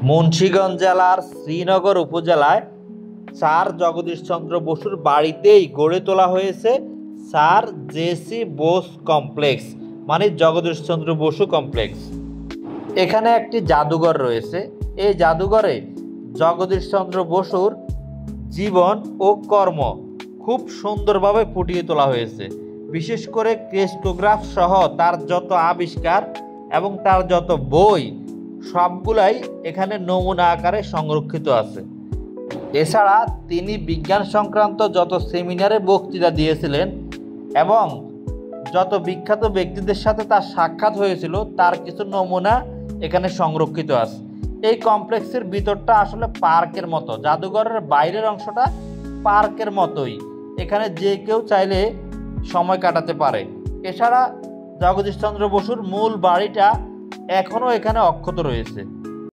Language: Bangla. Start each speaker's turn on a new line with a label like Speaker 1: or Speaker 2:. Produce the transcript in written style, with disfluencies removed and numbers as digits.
Speaker 1: মুন্সিগঞ্জ জেলার শ্রীনগর উপজেলায় স্যার জগদীশ চন্দ্র বসুর বাড়িতেই গড়ে তোলা হয়েছে স্যার জে.সি. বোস কমপ্লেক্স, মানে জগদীশ চন্দ্র বসু কমপ্লেক্স। এখানে একটি জাদুঘর রয়েছে। এই জাদুঘরে জগদীশ চন্দ্র বসুর জীবন ও কর্ম খুব সুন্দরভাবে ফুটিয়ে তোলা হয়েছে। বিশেষ করে ক্রেস্টোগ্রাফ সহ তার যত আবিষ্কার এবং তার যত বই সবগুলাই এখানে নমুনা আকারে সংরক্ষিত আছে। এছাড়া তিনি বিজ্ঞান সংক্রান্ত যত সেমিনারে বক্তৃতা দিয়েছিলেন এবং যত বিখ্যাত ব্যক্তিদের সাথে তার সাক্ষাৎ হয়েছিল তার কিছু নমুনা এখানে সংরক্ষিত আছে। এই কমপ্লেক্সের ভিতরটা আসলে পার্কের মতো, জাদুঘরের বাইরের অংশটা পার্কের মতোই। এখানে যে কেউ চাইলে সময় কাটাতে পারে। এছাড়া জগদীশ চন্দ্র বসুর মূল বাড়িটা এখনও এখানে অক্ষত রয়েছে।